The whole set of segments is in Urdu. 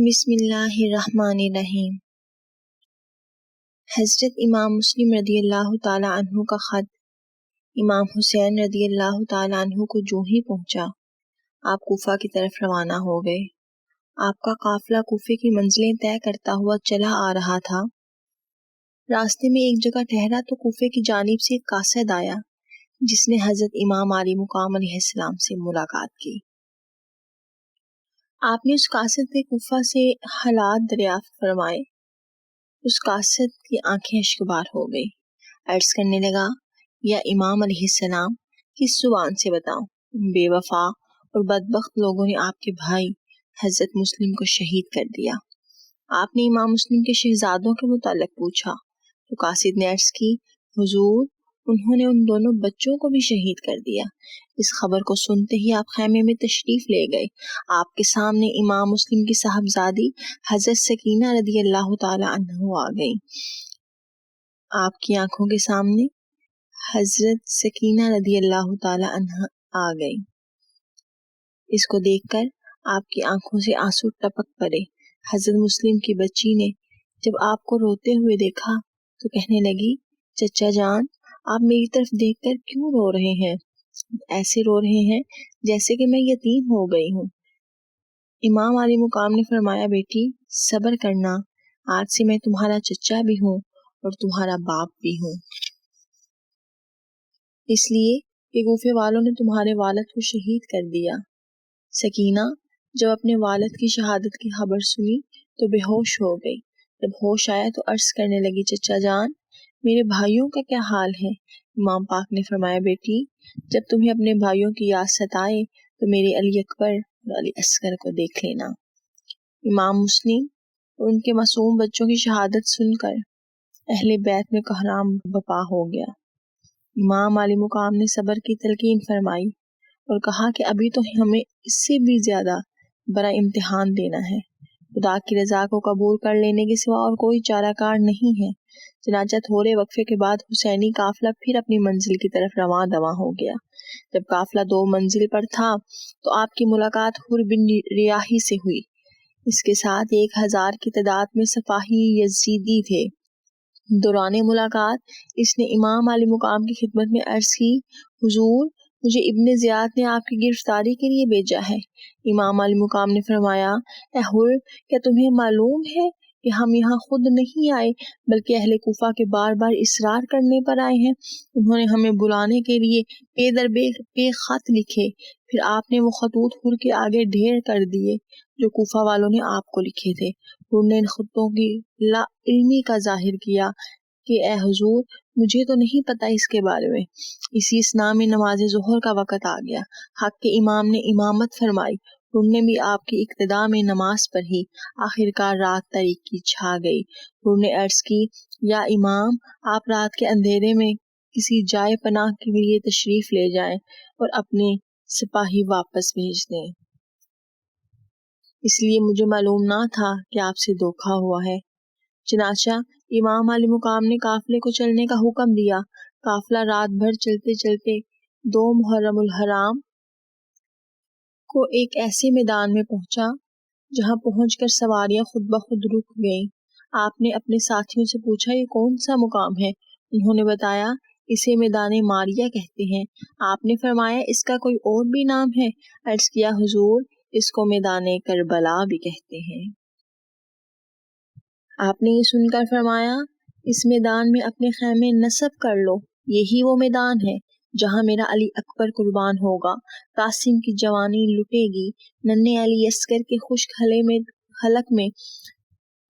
بسم اللہ الرحمن الرحیم۔ حضرت امام مسلم رضی اللہ تعالیٰ عنہ کا خط امام حسین رضی اللہ تعالیٰ عنہ کو جو ہی پہنچا، آپ کوفہ کی طرف روانہ ہو گئے۔ آپ کا قافلہ کوفے کی منزلیں طے کرتا ہوا چلا آ رہا تھا۔ راستے میں ایک جگہ ٹھہرا تو کوفے کی جانب سے ایک قاصد آیا جس نے حضرت امام علی مقام علیہ السلام سے ملاقات کی۔ آپ نے اس قاصد سے کوفہ سے حالات دریافت فرمائے۔ اس قاصد کی آنکھیں اشکبار ہو گئی، عرض کرنے لگا، یا امام علیہ السلام، کس زبان سے بتاؤں؟ بے وفا اور بدبخت لوگوں نے آپ کے بھائی حضرت مسلم کو شہید کر دیا۔ آپ نے امام مسلم کے شہزادوں کے متعلق پوچھا تو قاصد نے عرض کی، حضور، انہوں نے ان دونوں بچوں کو بھی شہید کر دیا۔ اس خبر کو سنتے ہی آپ خیمے میں تشریف لے گئے۔ آپ کے سامنے امام مسلم کی صاحبزادی حضرت سکینہ رضی اللہ تعالی عنہ آ گئی۔ آپ کی آنکھوں کے سامنے حضرت سکینہ رضی اللہ تعالی عنہ آ گئی۔ اس کو دیکھ کر آپ کی آنکھوں سے آنسو ٹپک پڑے۔ حضرت مسلم کی بچی نے جب آپ کو روتے ہوئے دیکھا تو کہنے لگی، چچا جان، آپ میری طرف دیکھ کر کیوں رو رہے ہیں؟ ایسے رو رہے ہیں جیسے کہ میں یتیم ہو گئی ہوں۔ امام علی مقام نے فرمایا، بیٹی صبر کرنا، آج سے میں تمہارا چچا بھی ہوں اور تمہارا باپ بھی ہوں، اس لیے کہ کوفے والوں نے تمہارے والد کو شہید کر دیا۔ سکینہ جب اپنے والد کی شہادت کی خبر سنی تو بے ہوش ہو گئی۔ جب ہوش آیا تو عرض کرنے لگی، چچا جان، میرے بھائیوں کا کیا حال ہے؟ امام پاک نے فرمایا، بیٹی جب تمہیں اپنے بھائیوں کی یاد ستائے تو میرے علی اکبر اور علی اصغر کو دیکھ لینا۔ امام مسلم اور ان کے معصوم بچوں کی شہادت سن کر اہل بیت میں کوہرام بپا ہو گیا۔ امام علی مقام نے صبر کی تلقین فرمائی اور کہا کہ ابھی تو ہمیں اس سے بھی زیادہ بڑا امتحان دینا ہے۔ خدا کی رضا کو قبول کر لینے کے سوا اور کوئی چارہ کار نہیں ہے۔ چنانچہ تھوڑے وقفے کے بعد حسینی قافلہ پھر اپنی منزل کی طرف رواں دواں ہو گیا۔ جب قافلہ 2 منزل پر تھا تو آپ کی ملاقات حر بن ریاحی سے ہوئی۔ اس کے ساتھ 1000 کی تعداد میں سپاہی یزیدی تھے۔ دوران ملاقات اس نے امام علی مقام کی خدمت میں عرض کی، حضور، مجھے ابن زیاد نے آپ کی گرفتاری کے لیے بھیجا ہے۔ امام علی مقام نے فرمایا، اے حر، کیا تمہیں معلوم ہے کہ ہم یہاں خود نہیں آئے بلکہ اہل کوفہ کے بار بار اصرار کرنے پر آئے ہیں؟ انہوں نے ہمیں بلانے کے لیے پے در پے خط لکھے، پھر آپ نے وہ خطوط حر کے آگے ڈھیر کر دیے جو کوفہ والوں نے آپ کو لکھے تھے۔ حر نے ان خطوں کی لا علمی کا ظاہر کیا کہ اے حضور، مجھے تو نہیں پتہ اس کے بارے میں۔ اسی اثناء میں نماز ظہر کا وقت آ گیا۔ حق کے امام نے امامت فرمائی۔ حر نے بھی آپ کی اقتداء میں نماز پڑھی۔ آخر کار رات تاریکی چھا گئی۔ حر نے عرض کی، یا امام، آپ رات کے اندھیرے میں کسی جائے پناہ کے لیے تشریف لے جائیں اور اپنے سپاہی واپس بھیج دیں، اس لیے مجھے معلوم نہ تھا کہ آپ سے دھوکا ہوا ہے۔ چنانچہ امام علی مقام نے قافلے کو چلنے کا حکم دیا۔ قافلہ رات بھر چلتے چلتے 2 محرم الحرام کو ایک ایسے میدان میں پہنچا جہاں پہنچ کر سواریاں خود بخود رک گئیں۔ آپ نے اپنے ساتھیوں سے پوچھا، یہ کون سا مقام ہے؟ انہوں نے بتایا، اسے میدان ماریہ کہتے ہیں۔ آپ نے فرمایا، اس کا کوئی اور بھی نام ہے؟ عرض کیا، حضور، اس کو میدان کربلا بھی کہتے ہیں۔ آپ نے یہ سن کر فرمایا، اس میدان میں اپنے خیمے نصب کر لو، یہی وہ میدان ہے جہاں میرا علی اکبر قربان ہوگا، قاسم کی جوانی لٹے گی، ننھے علی اصغر کے خشک حلق میں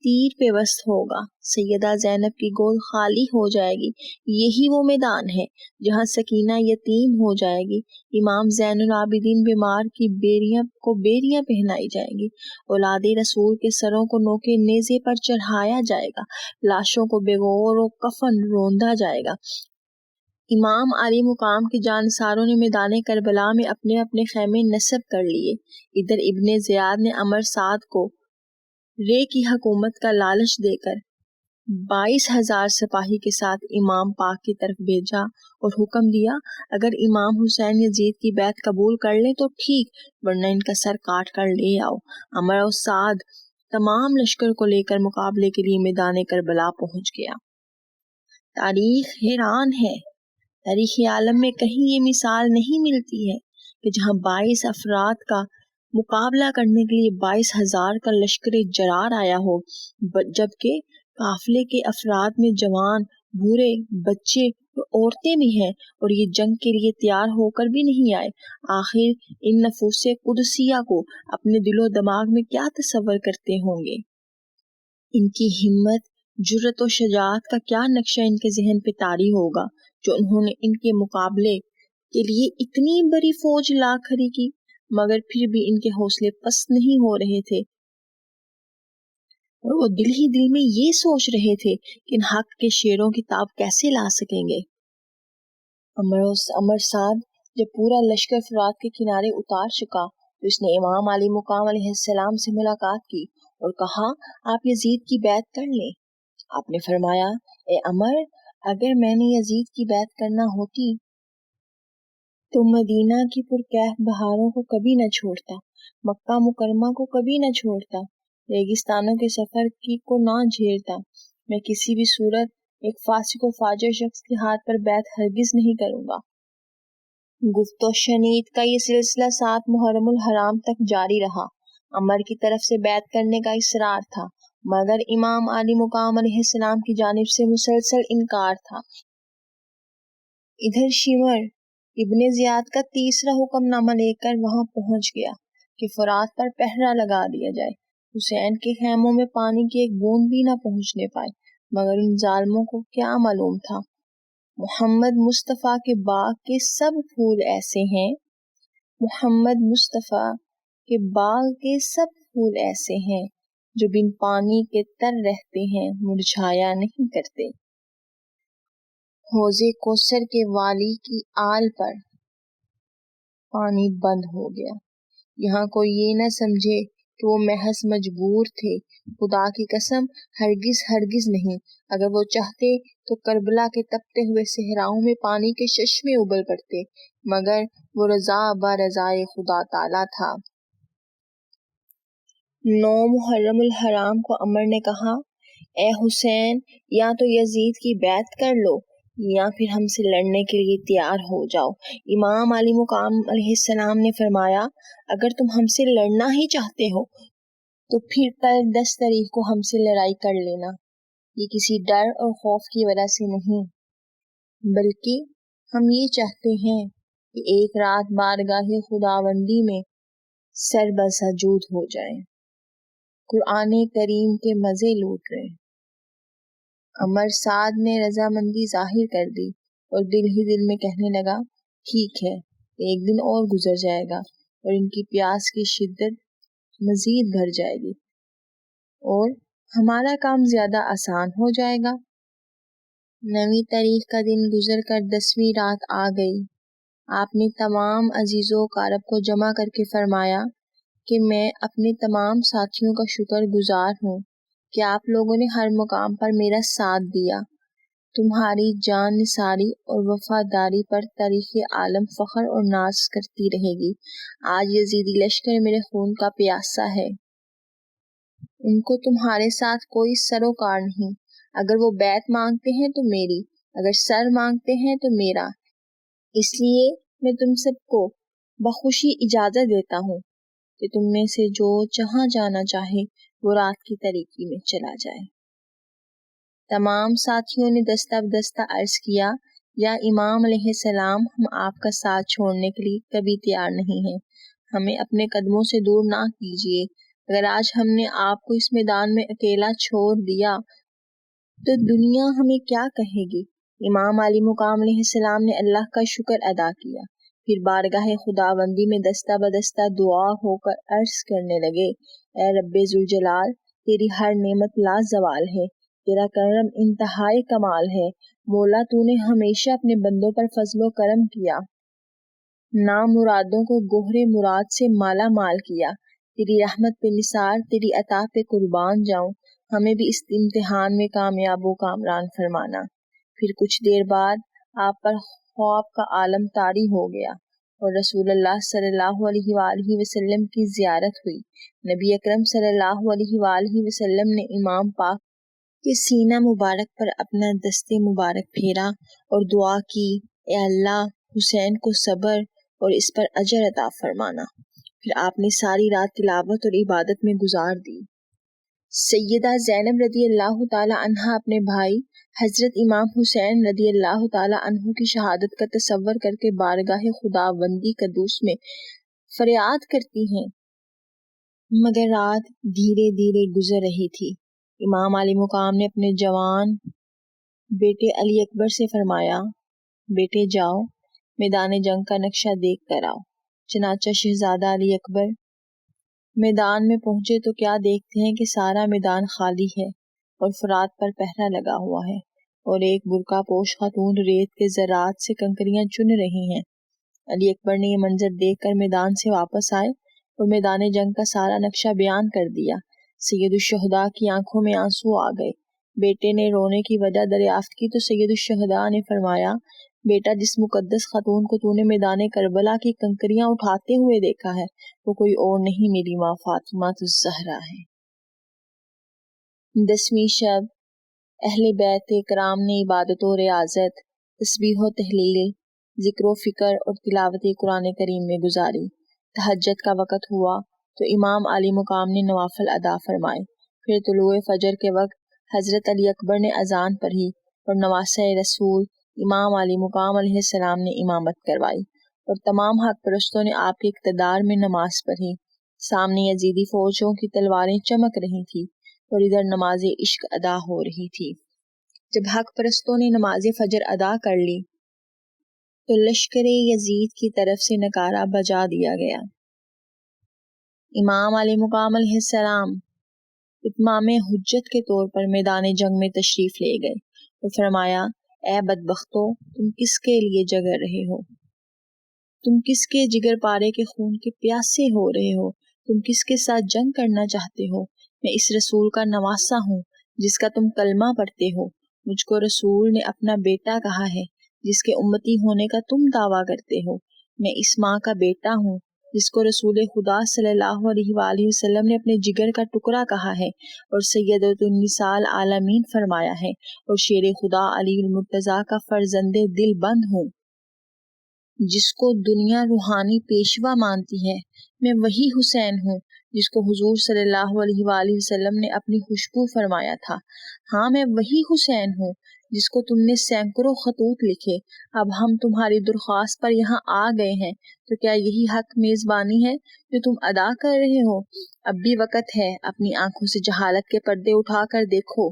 تیر پیوست ہوگا، سیدہ زینب کی گود خالی ہو جائے گی، یہی وہ میدان ہے جہاں سکینہ یتیم ہو جائے گی، امام زین العابدین بیمار کی بیریاں پہنائی جائیں گی، اولاد رسول کے سروں کو نوکے نیزے پر چڑھایا جائے گا، لاشوں کو بغور و کفن روندا جائے گا۔ امام علی مقام کے جانثاروں نے میدان کربلا میں اپنے اپنے خیمے نصب کر لیے۔ ادھر ابن زیاد نے عمر سعد کو رے کی حکومت کا لالچ دے کر 22,000 سپاہی کے ساتھ امام پاک کی طرف بھیجا اور حکم دیا، اگر امام حسین یزید کی بیعت قبول کر لیں تو ٹھیک، ورنہ ان کا سر کاٹ کر لے آؤ۔ عمر اور سعد تمام لشکر کو لے کر مقابلے کے لیے میدان کربلا پہنچ گیا۔ تاریخ حیران ہے، تاریخ عالم میں کہیں یہ مثال نہیں ملتی ہے کہ جہاں 22 افراد کا مقابلہ کرنے کے لیے 22,000 کا لشکر جرار آیا ہو، جبکہ قافلے کے افراد میں جوان، بوڑھے، بچے اور عورتیں بھی ہیں، اور یہ جنگ کے لیے تیار ہو کر بھی نہیں آئے۔ آخر ان نفوس قدسیہ کو اپنے دل و دماغ میں کیا تصور کرتے ہوں گے؟ ان کی ہمت، جرأت و شجاعت کا کیا نقشہ ان کے ذہن پہ طاری ہوگا، جو انہوں نے ان کے مقابلے کے لیے اتنی بڑی فوج لا کھڑی کی، مگر پھر بھی ان کے حوصلے پست نہیں ہو رہے تھے، اور وہ دل ہی دل میں یہ سوچ رہے تھے کہ ان حق کے شیروں کی تاب کیسے لا سکیں گے۔ امر سعد جب پورا لشکر فرات کے کنارے اتار چکا تو اس نے امام علی مقام علیہ السلام سے ملاقات کی اور کہا، آپ یزید کی بیعت کر لیں۔ آپ نے فرمایا، اے امر، اگر میں نے یزید کی بیعت کرنا ہوتی تو مدینہ کی پرکیف بہاروں کو کبھی نہ چھوڑتا، مکہ مکرمہ کو کبھی نہ چھوڑتا، ریگستانوں کے سفر کو نہ جھیلتا۔ میں کسی بھی صورت ایک فاسق و فاجر شخص کے ہاتھ پر بیعت ہرگز نہیں کروں گا۔ گفت و شنید کا یہ سلسلہ 7 محرم الحرام تک جاری رہا۔ عمر کی طرف سے بیعت کرنے کا اصرار تھا، مگر امام علی مقام علیہ السلام کی جانب سے مسلسل انکار تھا۔ ادھر شمر ابن زیاد کا تیسرا حکم نامہ لے کر وہاں پہنچ گیا کہ فرات پر پہرا لگا دیا جائے۔ حسین کے خیموں میں پانی کی ایک بوند بھی نہ پہنچنے پائے، مگر ان ظالموں کو کیا معلوم تھا، محمد مصطفیٰ کے باغ کے سب پھول ایسے ہیں، محمد مصطفیٰ کے باغ کے سب پھول ایسے ہیں جو بن پانی کے تر رہتے ہیں، مرجھایا نہیں کرتے۔ حوض کوثر کے والی کی آل پر پانی بند ہو گیا۔ یہاں کوئی یہ نہ سمجھے کہ وہ محض مجبور تھے، خدا کی قسم ہرگز ہرگز نہیں۔ اگر وہ چاہتے تو کربلا کے تپتے ہوئے صحراؤں میں پانی کے چشمے ابل پڑتے، مگر وہ رضا برضائے خدا تعالیٰ تھا۔ 9 محرم الحرام کو عمر نے کہا، اے حسین، یا تو یزید کی بیعت کر لو یا پھر ہم سے لڑنے کے لیے تیار ہو جاؤ۔ امام علی مقام علیہ السلام نے فرمایا، اگر تم ہم سے لڑنا ہی چاہتے ہو تو پھر کل 10 تاریخ کو ہم سے لڑائی کر لینا۔ یہ کسی ڈر اور خوف کی وجہ سے نہیں، بلکہ ہم یہ چاہتے ہیں کہ ایک رات بارگاہ خداوندی میں سر بسجود ہو جائیں، قرآن کریم کے مزے لوٹ رہے۔ عمر سعد نے رضامندی ظاہر کر دی اور دل ہی دل میں کہنے لگا، ٹھیک ہے، ایک دن اور گزر جائے گا اور ان کی پیاس کی شدت مزید بڑھ جائے گی اور ہمارا کام زیادہ آسان ہو جائے گا۔ 9 تاریخ کا دن گزر کر 10ویں رات آ گئی۔ آپ نے تمام عزیز و اقارب کو جمع کر کے فرمایا کہ میں اپنے تمام ساتھیوں کا شکر گزار ہوں کہ آپ لوگوں نے ہر مقام پر میرا ساتھ دیا۔ تمہاری جان نثاری اور وفاداری پر تاریخ عالم فخر اور ناز کرتی رہے گی۔ آج یزیدی لشکر میرے خون کا پیاسا ہے، ان کو تمہارے ساتھ کوئی سروکار نہیں۔ اگر وہ بیعت مانگتے ہیں تو میری، اگر سر مانگتے ہیں تو میرا۔ اس لیے میں تم سب کو بخوشی اجازت دیتا ہوں کہ تم میں سے جو جہاں جانا چاہے وہ رات کی تاریکی میں چلا جائے۔ تمام ساتھیوں نے دستہ بدستہ عرض کیا، یا امام علیہ السلام، ہم آپ کا ساتھ چھوڑنے کے لیے کبھی تیار نہیں ہیں، ہمیں اپنے قدموں سے دور نہ کیجیے۔ اگر آج ہم نے آپ کو اس میدان میں اکیلا چھوڑ دیا تو دنیا ہمیں کیا کہے گی؟ امام علی مقام علیہ السلام نے اللہ کا شکر ادا کیا، پھر بارگاہ خداوندی میں دستہ بدستہ دعا ہو کر عرض کرنے لگے، اے رب ذوالجلال، تیری ہر نعمت لازوال ہے، تیرا کرم انتہائی کمال ہے۔ مولا، تو نے ہمیشہ اپنے بندوں پر فضل و کرم کیا، نامرادوں کو گوہر مراد سے مالا مال کیا۔ تیری رحمت پہ نثار، تیری عطا پہ قربان جاؤں، ہمیں بھی اس امتحان میں کامیاب و کامران فرمانا۔ پھر کچھ دیر بعد آپ پر خواب کا عالم طاری ہو گیا اور رسول اللہ صلی اللہ علیہ وآلہ وسلم کی زیارت ہوئی۔ نبی اکرم صلی اللہ علیہ وآلہ وسلم نے امام پاک کے سینہ مبارک پر اپنا دست مبارک پھیرا اور دعا کی، اے اللہ حسین کو صبر اور اس پر اجر عطا فرمانا۔ پھر آپ نے ساری رات تلاوت اور عبادت میں گزار دی۔ سیدہ زینب رضی اللہ تعالی عنہا اپنے بھائی حضرت امام حسین رضی اللہ تعالی عنہ کی شہادت کا تصور کر کے بارگاہ خداوندی قدوس میں فریاد کرتی ہیں، مگر رات دھیرے دھیرے گزر رہی تھی۔ امام علی مقام نے اپنے جوان بیٹے علی اکبر سے فرمایا، بیٹے جاؤ میدان جنگ کا نقشہ دیکھ کر آؤ۔ چنانچہ شہزادہ علی اکبر میدان میں پہنچے تو کیا دیکھتے ہیں کہ سارا میدان خالی ہے اور فرات پر پہرا لگا ہوا ہے اور ایک برقع پوش خاتون ریت کے ذرات سے کنکریاں چن رہی ہیں۔ علی اکبر نے یہ منظر دیکھ کر میدان سے واپس آئے اور میدان جنگ کا سارا نقشہ بیان کر دیا۔ سید الشہداء کی آنکھوں میں آنسو آ گئے۔ بیٹے نے رونے کی وجہ دریافت کی تو سید الشہداء نے فرمایا، بیٹا جس مقدس خاتون کو تو نے میدان کربلا کی کنکریاں اٹھاتے ہوئے دیکھا ہے وہ کوئی اور نہیں، میری ماں فاطمہ الزہرا ہے۔ 10ویں شب اہل بیت کرام نے عبادت و ریاضت، تسبیح و تحلیل، ذکر و فکر اور تلاوت قرآن کریم میں گزاری۔ تہجد کا وقت ہوا تو امام علی مقام نے نوافل ادا فرمائے۔ پھر طلوع فجر کے وقت حضرت علی اکبر نے اذان پڑھی اور نواسہ رسول امام علی مقام علیہ السلام نے امامت کروائی اور تمام حق پرستوں نے آپ کے اقتدار میں نماز پڑھی۔ سامنے یزیدی فوجوں کی تلواریں چمک رہی تھی اور ادھر نماز عشق ادا ہو رہی تھی۔ جب حق پرستوں نے نماز فجر ادا کر لی تو لشکر یزید کی طرف سے نکارہ بجا دیا گیا۔ امام علی مقام علیہ السلام اتمام حجت کے طور پر میدان جنگ میں تشریف لے گئے اور فرمایا، اے بدبختو، تم کس کے لیے جگر رہے ہو؟ تم کس کے جگر پارے کے خون کے پیاسے ہو رہے ہو؟ تم کس کے ساتھ جنگ کرنا چاہتے ہو؟ میں اس رسول کا نواسہ ہوں جس کا تم کلمہ پڑھتے ہو۔ مجھ کو رسول نے اپنا بیٹا کہا ہے جس کے امتی ہونے کا تم دعویٰ کرتے ہو۔ میں اس ماں کا بیٹا ہوں جس کو رسول خدا صلی اللہ علیہ وآلہ وسلم نے اپنے جگر کا ٹکڑا کہا ہے اور سیدۃ النساء العالمین فرمایا ہے، اور شیر خدا علی المرتضیٰ کا فرزند دل بند ہوں جس کو دنیا روحانی پیشوا مانتی ہے۔ میں وہی حسین ہوں جس کو حضور صلی اللہ علیہ وآلہ وسلم نے اپنی خوشبو فرمایا تھا۔ ہاں میں وہی حسین ہوں جس کو تم نے سینکڑوں خطوط لکھے۔ اب ہم تمہاری درخواست پر یہاں آ گئے ہیں تو کیا یہی حق میزبانی ہے جو تم ادا کر رہے ہو؟ اب بھی وقت ہے، اپنی آنکھوں سے جہالت کے پردے اٹھا کر دیکھو،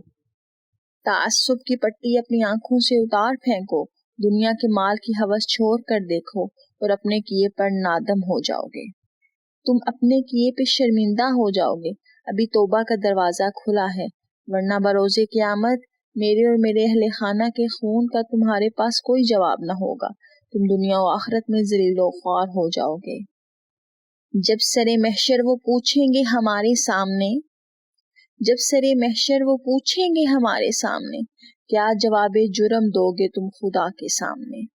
تعصب کی پٹی اپنی آنکھوں سے اتار پھینکو، دنیا کے مال کی ہوس چھوڑ کر دیکھو اور اپنے کیے پر نادم ہو جاؤ گے۔ تم اپنے کیے پہ شرمندہ ہو جاؤ گے۔ ابھی توبہ کا دروازہ کھلا ہے، ورنہ بروز قیامت میرے اور میرے اہل خانہ کے خون کا تمہارے پاس کوئی جواب نہ ہوگا۔ تم دنیا و آخرت میں ذلیل و خوار ہو جاؤ گے۔ جب سرے محشر وہ پوچھیں گے ہمارے سامنے، جب سرے محشر وہ پوچھیں گے ہمارے سامنے، کیا جواب جرم دو گے تم خدا کے سامنے؟